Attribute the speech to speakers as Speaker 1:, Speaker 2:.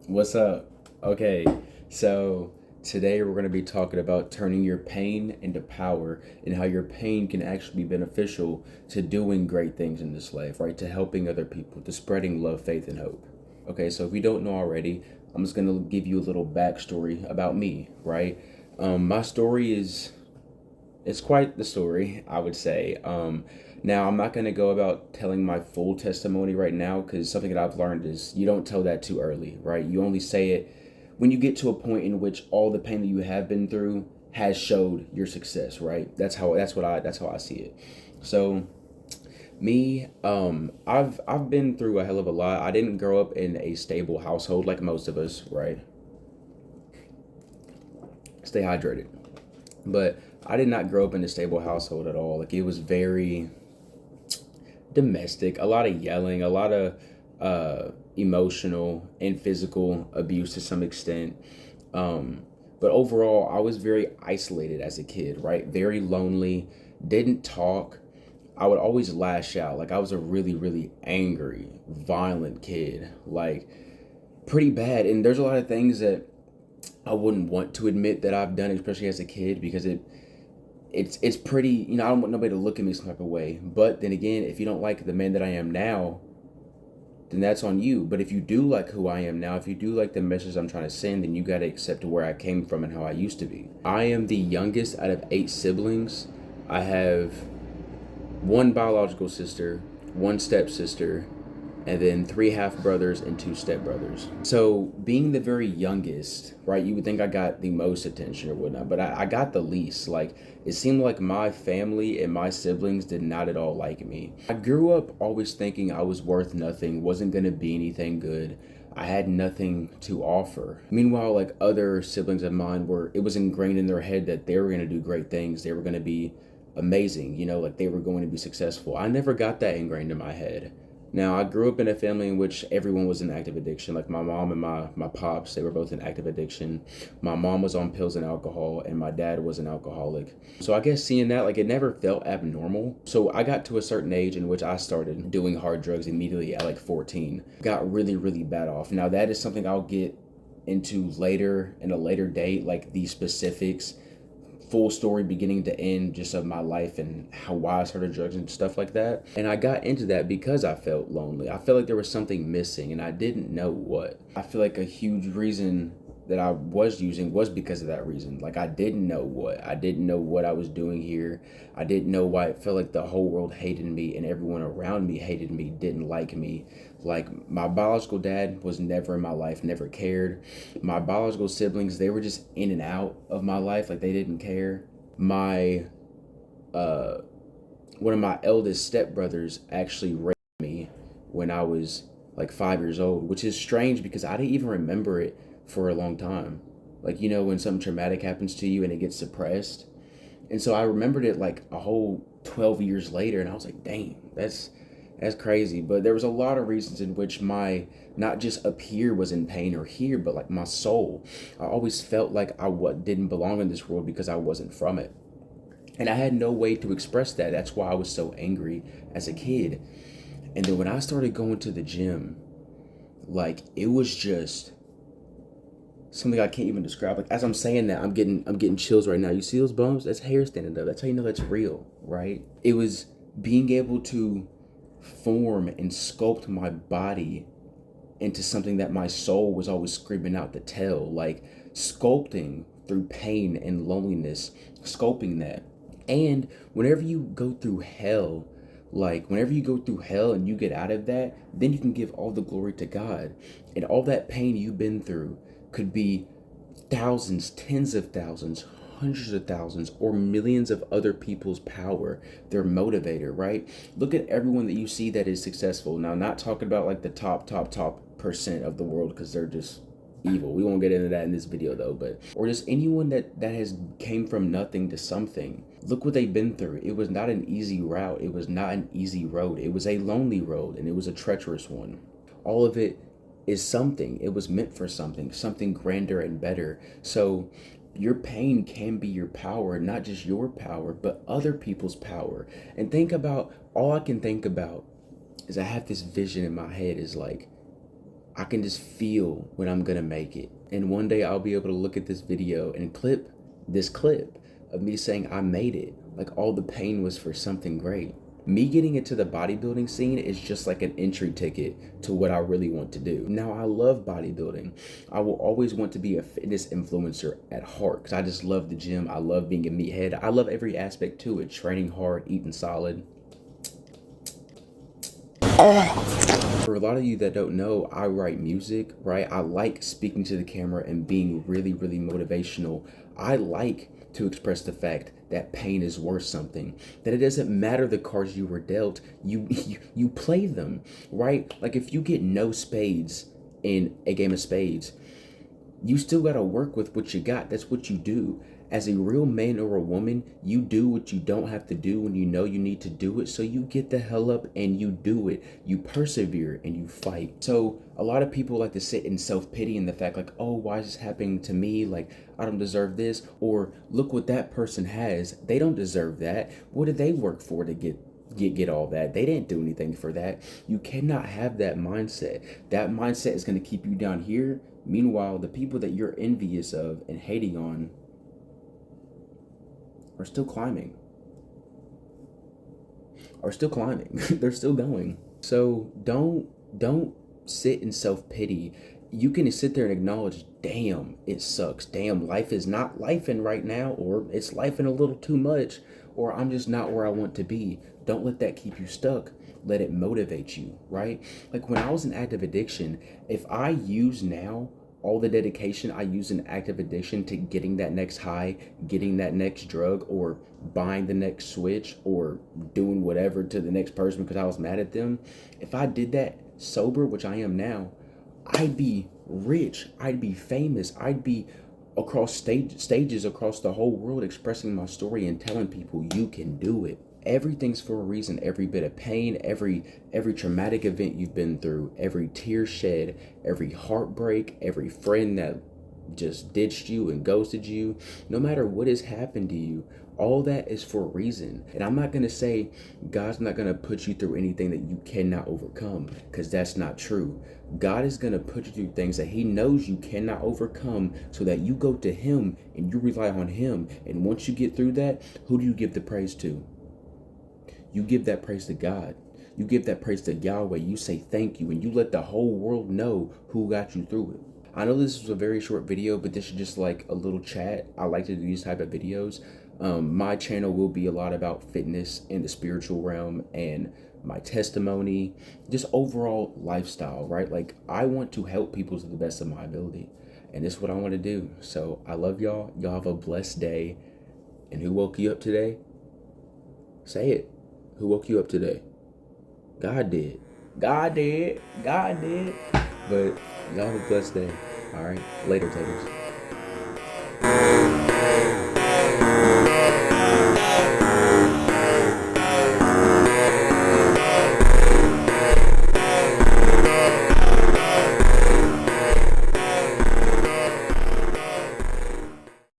Speaker 1: What's up? Okay, so today we're going to be talking about turning your pain into power and how your pain can actually be beneficial to doing great things in this life, right? To helping other people, to spreading love, faith, and hope. Okay, so if you don't know already, I'm just going to give you a little backstory about me, right? My story is it's quite the story, I would say. Now, I'm not going to go about telling my full testimony right now because something that I've learned is you don't tell that too early, right? You only say it when you get to a point in which all the pain that you have been through has showed your success, right? That's how I see it. So me, I've been through a hell of a lot. I didn't grow up in a stable household like most of us, right? Stay hydrated. But I did not grow up in a stable household at all. Like it was very domestic, a lot of yelling, a lot of emotional and physical abuse to some extent. But overall, I was very isolated as a kid, right? Very lonely, didn't talk. I would always lash out. Like I was a really, really angry, violent kid, like pretty bad. And there's a lot of things that I wouldn't want to admit that I've done, especially as a kid, because it's pretty, I don't want nobody to look at me some type of way. But then again, if you don't like the man that I am now, then that's on you. But if you do like who I am now, if you do like the message I'm trying to send, then you got to accept where I came from and how I used to be. I am the youngest out of 8 siblings. I have one biological sister, one stepsister, and then 3 half brothers and 2 stepbrothers. So, being the very youngest, right, you would think I got the most attention or whatnot, but I got the least. Like, it seemed like my family and my siblings did not at all like me. I grew up always thinking I was worth nothing, wasn't gonna be anything good. I had nothing to offer. Meanwhile, like other siblings of mine it was ingrained in their head that they were gonna do great things. They were gonna be amazing, like they were going to be successful. I never got that ingrained in my head. Now, I grew up in a family in which everyone was in active addiction. Like my mom and my pops, they were both in active addiction. My mom was on pills and alcohol, and my dad was an alcoholic. So I guess seeing that, like, it never felt abnormal. So I got to a certain age in which I started doing hard drugs immediately at like 14. Got really, really bad off. Now, that is something I'll get into later in a later date, like the specifics, full story beginning to end just of my life and how why I started drugs and stuff like that. And I got into that because I felt lonely. I felt like there was something missing and I didn't know what. I feel like a huge reason that I was using was because of that reason. Like I didn't know what. I didn't know what I was doing here. I didn't know why it felt like the whole world hated me and everyone around me hated me, didn't like me. Like my biological dad was never in my life, never cared. My biological siblings, they were just in and out of my life, like they didn't care. My uh One of my eldest stepbrothers actually raped me when I was like 5 years old, which is strange because I didn't even remember it for a long time. Like, when something traumatic happens to you and it gets suppressed. And so I remembered it like a whole 12 years later, and I was like, dang, that's crazy. But there was a lot of reasons in which my not just up here was in pain or here, but like my soul. I always felt like didn't belong in this world because I wasn't from it. And I had no way to express that. That's why I was so angry as a kid. And then when I started going to the gym, like it was just something I can't even describe. Like as I'm saying that, I'm getting chills right now. You see those bumps? That's hair standing up. That's how you know that's real, right? It was being able to form and sculpt my body into something that my soul was always screaming out to tell, like sculpting through pain and loneliness, sculpting that. And whenever you go through hell, like whenever you go through hell and you get out of that, then you can give all the glory to God. And all that pain you've been through could be thousands, tens of thousands, hundreds of thousands, or millions of other people's power, their motivator, right? Look at everyone that you see that is successful. Now, not talking about like the top percent of the world because they're just evil. We won't get into that in this video though, but or just anyone that has came from nothing to something. Look what they've been through. It was not an easy route. It was not an easy road. It was a lonely road and it was a treacherous one. All of it is something. It was meant for something grander and better. So your pain can be your power, not just your power, but other people's power. And think about all I can think about is I have this vision in my head is like I can just feel when I'm gonna make it. And one day I'll be able to look at this video and clip this clip of me saying I made it. Like all the pain was for something great. Me getting into the bodybuilding scene is just like an entry ticket to what I really want to do. Now, I love bodybuilding. I will always want to be a fitness influencer at heart because I just love the gym. I love being a meathead. I love every aspect to it, training hard, eating solid. For a lot of you that don't know, I write music, right? I like speaking to the camera and being really, really motivational. I like to express the fact that pain is worth something, that it doesn't matter the cards you were dealt, you play them, right? Like if you get no spades in a game of spades, you still got to work with what you got. That's what you do. As a real man or a woman, you do what you don't have to do when you know you need to do it. So you get the hell up and you do it. You persevere and you fight. So a lot of people like to sit in self-pity and the fact like, oh, why is this happening to me? Like, I don't deserve this. Or look what that person has. They don't deserve that. What did they work for to get all that? They didn't do anything for that. You cannot have that mindset. That mindset is going to keep you down here. Meanwhile, the people that you're envious of and hating on are still climbing. They're still going. So don't sit in self-pity. You can sit there and acknowledge, damn, it sucks. Damn, life is not lifing right now, or it's lifing a little too much, or I'm just not where I want to be. Don't let that keep you stuck. Let it motivate you, right? Like when I was in active addiction, if I use now all the dedication I use in active addiction to getting that next high, getting that next drug, or buying the next switch, or doing whatever to the next person because I was mad at them, if I did that sober, which I am now, I'd be rich, I'd be famous, I'd be across stages across the whole world expressing my story and telling people you can do it. Everything's for a reason. Every bit of pain, every traumatic event you've been through, every tear shed, every heartbreak, every friend that just ditched you and ghosted you, no matter what has happened to you, all that is for a reason. And I'm not going to say God's not going to put you through anything that you cannot overcome, because that's not true. God is going to put you through things that he knows you cannot overcome so that you go to him and you rely on him. And once you get through that, who do you give the praise to? You give that praise to God. You give that praise to Yahweh. You say thank you, and you let the whole world know who got you through it. I know this was a very short video, but this is just like a little chat. I like to do these type of videos. My channel will be a lot about fitness in the spiritual realm and my testimony, just overall lifestyle, right? Like I want to help people to the best of my ability, and this is what I want to do. So I love y'all. Y'all have a blessed day. And who woke you up today? Say it. Who woke you up today? God did. God did. God did. But y'all have a blessed day. All right. Later, taters.